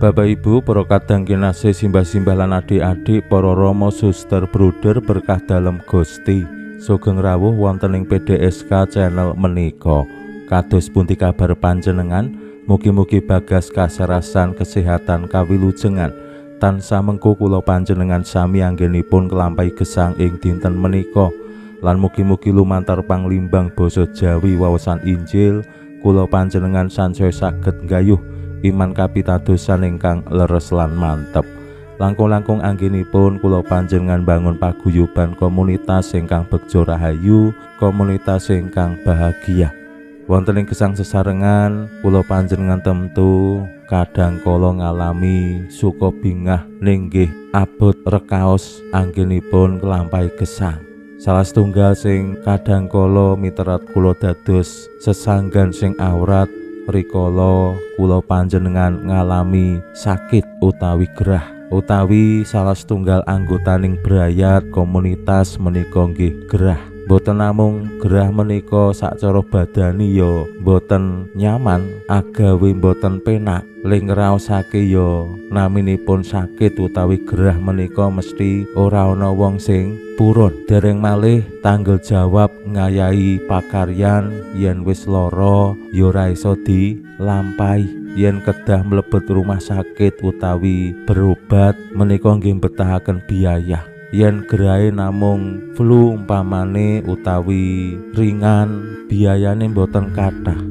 Bapak Ibu, para kadang kinasih simbah-simbah lan adik-adik, para rama suster bruder berkah dalem Gusti, sugeng rawuh wonten ing PDSK channel menika. Kados pundi kabar panjenengan? Mugi-mugi bagas kasarasan kesehatan kawilujengan tansah mengku kula panjenengan sami anggenipun kelampahi gesang ing dinten menika, lan mugi-mugi lumantar panglimbang basa Jawi waosan Injil kula panjenengan sansaya saged nggayuh iman kapitadosan ingkang leres lan mantep. Langkung-langkung anggenipun kula panjenengan bangun paguyuban komunitas ingkang bekja rahayu, komunitas ingkang bahagia. Wonten ing gesang sesarengan kula panjenengan temtu kadang kala ngalami suka bingah ninggih abot rekaos anggenipun kelampahi gesang. Salah setunggal sing kadang kala miterat kula dados sesanggan sing awrat rikala kula panjenengan ngalami sakit utawi gerah, utawi salah setunggal anggotaning brayat komunitas menika nggih gerah. Boten namung gerah menika sacara badani ya boten nyaman, agawe boten penak, ling ngraosake ya naminipun sakit utawi gerah menika mesti ora ana wong sing purun. Dereng malih tanggel jawab ngayahi pakaryan yen wis lara ya ora iso dilampahi. Yen kedah mlebet rumah sakit utawi berobat menika nggih betahaken biaya. Yen gerahe namung flu umpamane utawi ringan, biayane mboten kathah.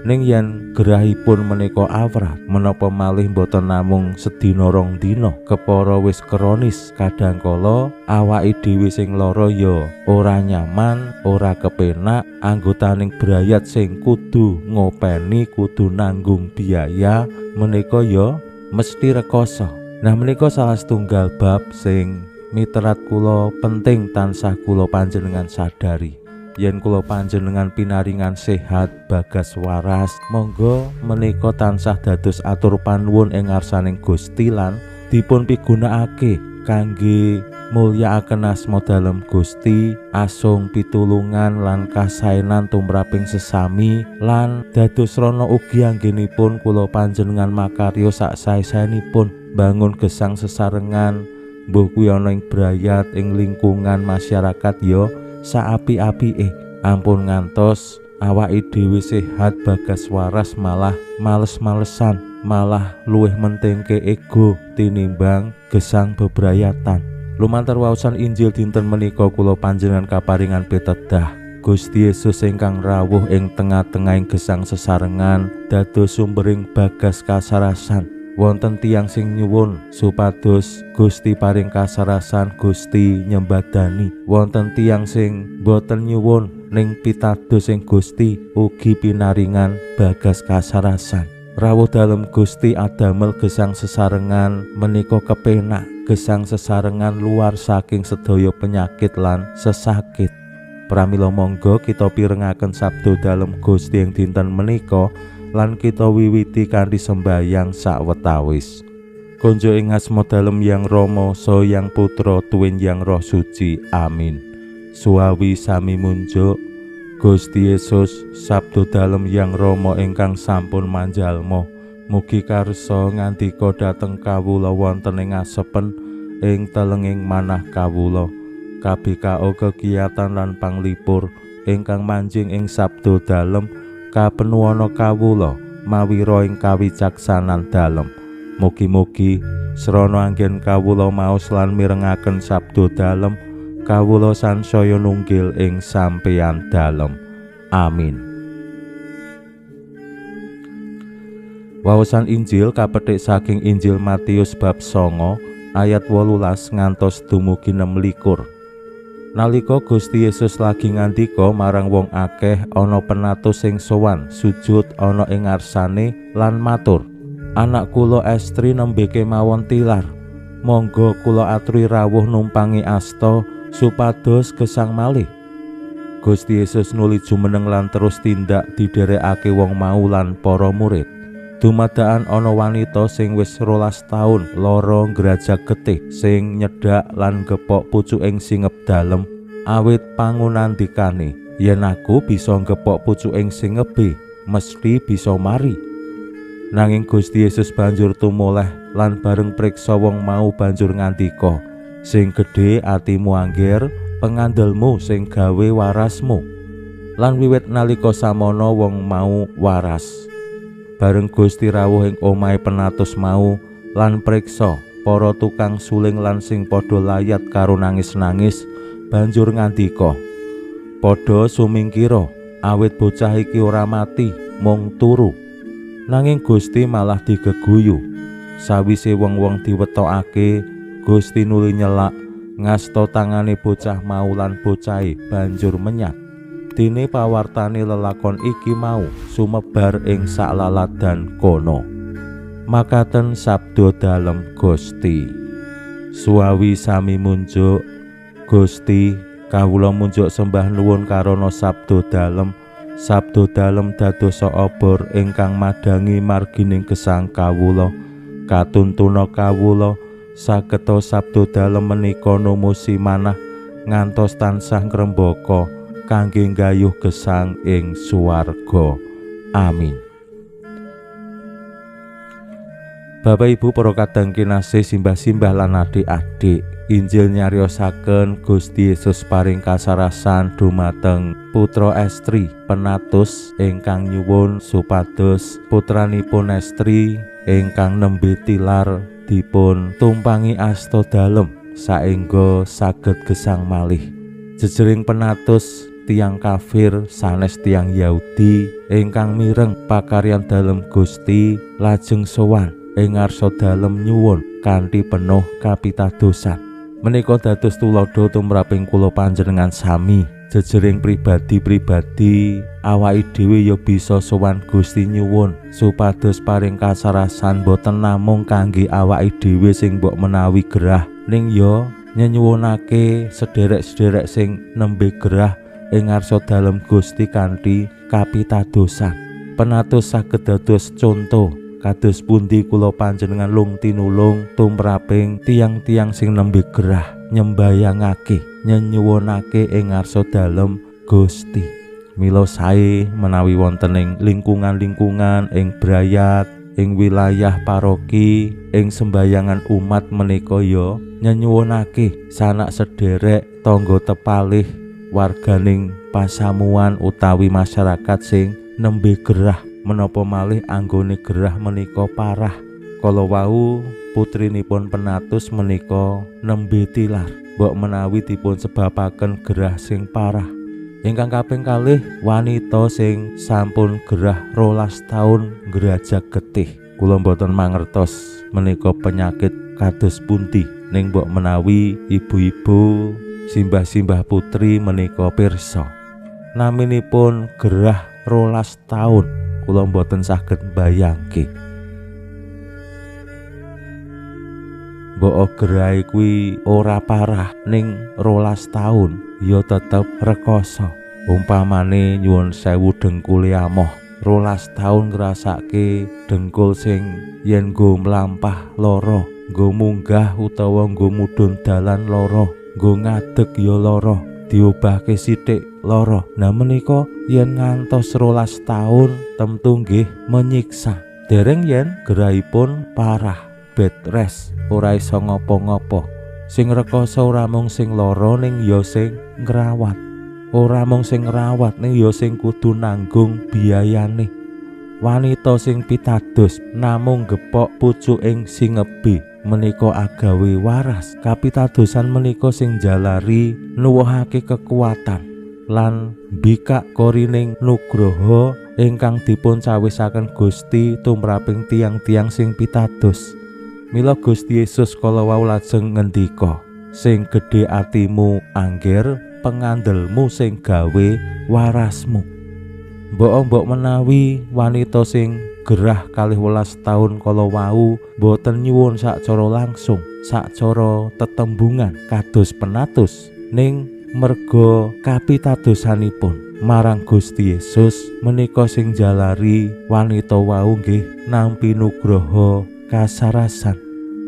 Ning yen gerahipun menika awrat, menapa malih mboten namung sedina rong dina, kepara wis kronis, kadangkala awake dhewe sing lara ya ora nyaman, ora kepenak, anggotaning brayat sing kudu ngopeni, kudu nanggung biaya menika ya mesti rekoso. Nah menika salah setunggal bab sing miterat kula penting tansah kula panjenengan sadari. Yen kula panjenengan pinaringan sehat bagas waras, monggo menika tansah dados atur panuwun ing ngarsaning Gusti lan dipun pigunakake kangge mulyakaken asma dalem Gusti, asung pitulungan lan kasaenan tumraping sesami, lan dados rana ugi anggenipun kula panjenengan makarya sak sae-saenipun bangun gesang sesarengan, mbuh kuwi ana ing brayat ing lingkungan masyarakat ya saapi-apike, ampun ngantos awake dhewe sehat bagas waras malah males-malesan, malah luwih mentingke ego tinimbang gesang bebrayatan. Lumantar waosan Injil dinten menika kula panjenengan kaparingan pitedah Gusti Yesus ingkang rawuh ing tengah-tengahing gesang sesarengan dados sumbering bagas kasarasan. Wonten tiyang sing nyuwun supados Gusti paring kasarasan, Gusti nyembadani. Wonten tiyang sing boten nyuwun ning pitados ing Gusti ugi pinaringan bagas kasarasan. Rawuh dalem Gusti adamel gesang sesarengan menika kepenak, gesang sesarengan luar saking sedaya penyakit lan sesakit. Pramila monggo kita pirengaken sabda dalem Gusti ing dinten menika lan kita wiwiti kanthi sembayang sawetawis. Konjo ing asma dalem Yang Rama saha Yang Putra tuwin Yang Roh Suci. Amin. Suawi sami munjuk Gusti Yesus sabda dalem Yang Rama ingkang sampun manjalma, mugi karsa ngandika dhateng kawula wonten ing asepen ing telenging manah kawula. KBKO kegiatan lan panglipur ingkang manjing ing sabda dalem kapenuwana kawula mawi ro ing kawicaksanan dalem. Mugi-mugi srana anggen kawula maos lan mirengaken sabda dalem, kawula sansaya nunggil ing sampeyan dalem. Amin. Waosan Injil kapetik saking Injil Matius bab 9 ayat 18 ngantos dumugi 26. Nalika Gusti Yesus lagi ngandika marang wong akeh, ana penatus sing sowan sujud ana ing ngarsane lan matur, Anak kula estri nembe kemawon tilar. Monggo kula aturi rawuh numpangi asta supados gesang malih. Gusti Yesus nuli jumeneng lan terus tindak didherekake wong mau lan para murid. Dumadakan ana wanita sing wis 12 taun lara ngrajak getih sing nyedhak lan gepok pucuking singep dalem awit pangunandikane, yen aku bisa gepok pucuking singebe mesti bisa mari. Nanging Gusti Yesus banjur tumoleh lan bareng priksa wong mau banjur ngandika, sing gedhe atimu angger, pengandelmu sing gawe warasmu. Lan wiwit nalika samono wong mau waras. Bareng Gusti rawuh ing omahe penatus mau lan priksa para tukang suling lan sing padha layat karo nangis-nangis banjur ngandika, padha sumingkira awit bocah iki ora mati mung turu. Nanging Gusti malah digeguyu. Sawise wong-wong diwetokake, Gusti nuli nyelak ngasta tangane bocah mau lan bocahe banjur menyat. Dene pawartane lelakon iki mau sumebar ing saklaladan kono. Makaten sabda dalem Gusti. Suawi sami munjuk, Gusti kawula munjuk sembah nuwun karana sabda dalem. Sabda dalem dadosa obor ingkang madangi margining gesang kawula. Katuntuna kawula sageta sabda dalem menika numusi manah ngantos tansah ngrembaka kangge nggayuh gesang ing suwarga. Amin. Bapak Ibu para kadang kinasih simbah-simbah lan adik-adik, Injil nyariosaken Gusti Yesus paring kasarasan dumateng putra estri penatus ingkang nyuwun supados putranipun estri ingkang nembe tilar dipun tumpangi asta dalem saengga saged gesang malih. Jejering penatus tiyang kafir sanes tiyang Yahudi ingkang mireng pakaryan dalem Gusti lajeng sowan ing ngarsa dalem nyuwun kanthi penuh kapitadosan. Menika dados tuladha tumraping kula panjenengan sami. Jejering pribadi-pribadi awake dhewe ya bisa sowan Gusti nyuwun supados paring kasarasan boten namung kangge awake dhewe sing mbok menawi gerah, ning ya nyenyuwunake sederek-sederek sing nembe gerah ing ngarsa dalem Gusti kanthi kapitadosan. Penatus saged dados conto kados pundi kula panjenengan lung tinulung tumraping tiang-tiang sing nembe gerah nyembayangake nyenyuwunake ing ngarsa dalem Gusti. Mila sae menawi wonten ing lingkungan-lingkungan ing brayat ing wilayah paroki ing sembayangan umat menika ya nyenyuwunake sanak sederek tangga tepalih warganing pasamuan utawi masyarakat sing nembe gerah. Menapa malih anggone gerah menika parah. Kala wau putrinipun penatus menika nembe tilar, mbok menawi dipun sebabaken gerah sing parah. Ingkang kaping kalih wanita sing sampun gerah 12 taun ngrajak getih. Kula mboten mangertos menika penyakit kados pundi, ning mbok menawi ibu-ibu simbah-simbah putri menika pirsa naminipun gerah 12 taun. Kula mboten saged mbayangke. Mbok gerahe kuwi ora parah ning 12 taun ya tetep rekoso. Umpamane nyuwun sewu dengkule amoh 12 taun ngrasake dengkul sing yen nggo mlampah lara, nggo munggah utawa nggo mudhun dalan lara, nggo ngadeg ya lara, diobahke sithik lara. Nah menika yen ngantos 12 taun temtu nggih menyiksa. Dereng yen gerahipun parah, bed rest, ora iso ngopo-ngopo. Sing rekoso ora mung sing lara ning ya sing ngrawat. Ora mung sing ngrawat ning ya sing kudu nanggung biayane. Wanita sing pitados namung gepok pucuking singebe menika agawe waras. Kapitadosan menika sing jalari nuwuhake kekuatan lan mbikak korining nugroho ingkang dipun cawisaken Gusti tumraping tiang-tiang sing pitados. Mila Gusti Yesus kala wau lajeng ngendika, sing gedhe atimu angger, pengandelmu sing gawe warasmu. Mbok menawi wanita sing gerah 12 taun kala wau boten nyuwun sacara langsung, sacara tetembungan kados penatus, ning merga kapitadosanipun marang Gusti Yesus menika sing jalari wanita wau nggih nampi nugraha kasarasan.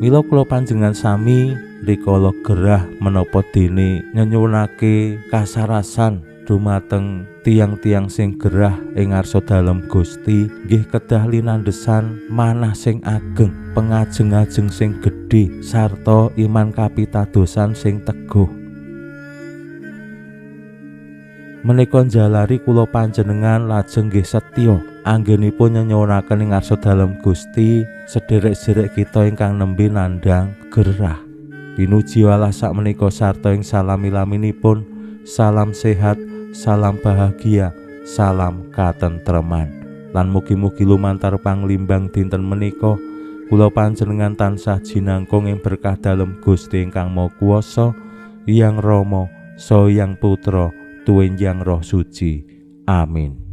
Mila kula panjenengan sami rikala gerah menapa dene nyuwunake kasarasan dumateng tiang-tiang sing gerah ing ngarsa dalem Gusti nggih kedah linandesan manah sing ageng, pengajeng-ajeng sing gedhe sarta iman kapitadosan sing teguh. Menika jalari kula panjenengan lajeng nggih setya anggenipun nyuwunaken ing ngarsa dalem Gusti sederek-sederek kita ingkang nembe nandhang gerah. Pinuji Allah sakmenika sarta ing salami-laminipun, salam sehat, salam bahagia, salam katentreman. Lan mugi-mugi lumantar panglimbang dinten menika kula panjenengan tansah jinangkung ing berkah dalem Gusti ingkang Maha Kuwasa, Hyang Rama saha Hyang Putra tuwin Hyang Roh Suci. Amin.